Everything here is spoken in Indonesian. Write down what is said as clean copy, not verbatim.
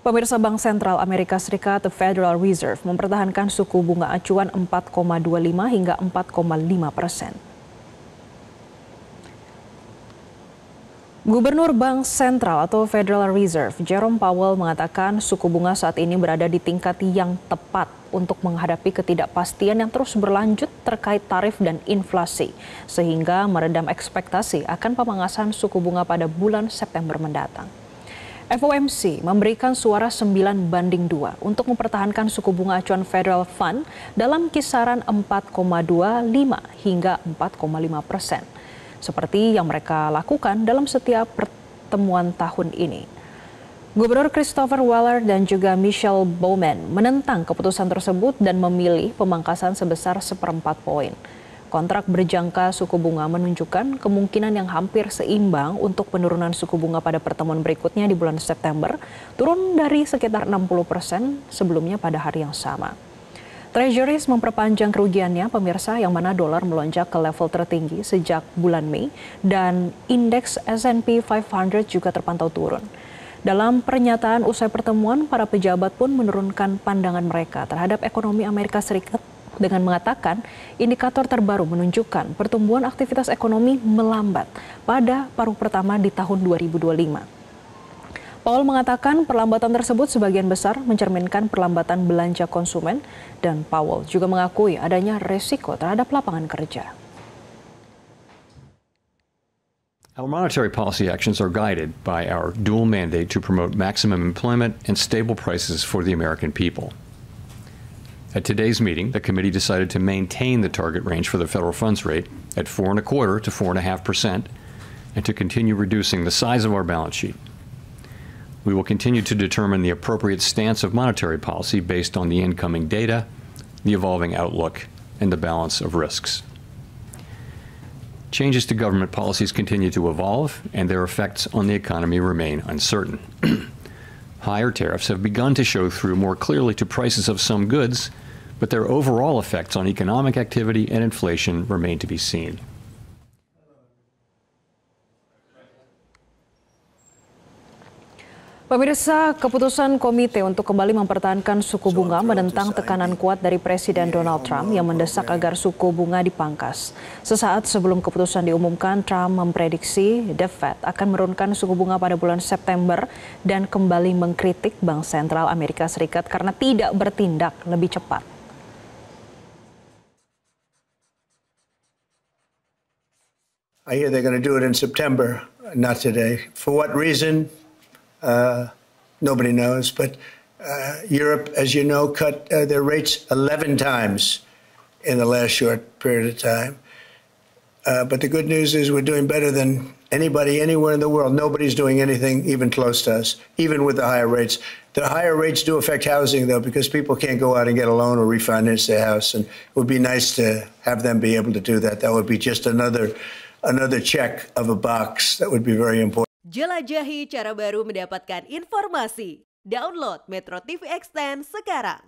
Pemirsa, Bank Sentral Amerika Serikat, The Federal Reserve, mempertahankan suku bunga acuan 4,25 hingga 4,5%. Gubernur Bank Sentral atau Federal Reserve, Jerome Powell, mengatakan suku bunga saat ini berada di tingkat yang tepat untuk menghadapi ketidakpastian yang terus berlanjut terkait tarif dan inflasi, sehingga meredam ekspektasi akan pemangkasan suku bunga pada bulan September mendatang. FOMC memberikan suara 9-2 untuk mempertahankan suku bunga acuan Federal Fund dalam kisaran 4,25 hingga 4,5%. Seperti yang mereka lakukan dalam setiap pertemuan tahun ini. Gubernur Christopher Waller dan juga Michelle Bowman menentang keputusan tersebut dan memilih pemangkasan sebesar 1/4 poin. Kontrak berjangka suku bunga menunjukkan kemungkinan yang hampir seimbang untuk penurunan suku bunga pada pertemuan berikutnya di bulan September, turun dari sekitar 60% sebelumnya pada hari yang sama. Treasuries memperpanjang kerugiannya, pemirsa, yang mana dolar melonjak ke level tertinggi sejak bulan Mei dan indeks S&P 500 juga terpantau turun. Dalam pernyataan usai pertemuan, para pejabat pun menurunkan pandangan mereka terhadap ekonomi Amerika Serikat dengan mengatakan indikator terbaru menunjukkan pertumbuhan aktivitas ekonomi melambat pada paruh pertama di tahun 2025. Powell mengatakan perlambatan tersebut sebagian besar mencerminkan perlambatan belanja konsumen, dan Powell juga mengakui adanya resiko terhadap lapangan kerja. Our monetary policy actions are guided by our dual mandate to promote maximum employment and stable prices for the American people. At today's meeting, the committee decided to maintain the target range for the federal funds rate at 4.25% to 4.5% and to continue reducing the size of our balance sheet. We will continue to determine the appropriate stance of monetary policy based on the incoming data, the evolving outlook, and the balance of risks. Changes to government policies continue to evolve, and their effects on the economy remain uncertain. Higher tariffs have begun to show through more clearly to prices of some goods, but their overall effects on economic activity and inflation remain to be seen. Pemirsa, keputusan komite untuk kembali mempertahankan suku bunga menentang tekanan kuat dari Presiden Donald Trump yang mendesak agar suku bunga dipangkas. Sesaat sebelum keputusan diumumkan, Trump memprediksi The Fed akan menurunkan suku bunga pada bulan September dan kembali mengkritik Bank Sentral Amerika Serikat karena tidak bertindak lebih cepat. I hear they're going to do it in September, not today. For what reason? Nobody knows, but Europe, as you know, cut their rates 11 times in the last short period of time. But the good news is we're doing better than anybody anywhere in the world. Nobody's doing anything even close to us, even with the higher rates. The higher rates do affect housing, though, because people can't go out and get a loan or refinance their house. And it would be nice to have them be able to do that. That would be just another check of a box. That would be very important. Jelajahi cara baru mendapatkan informasi. Download Metro TV Extend sekarang.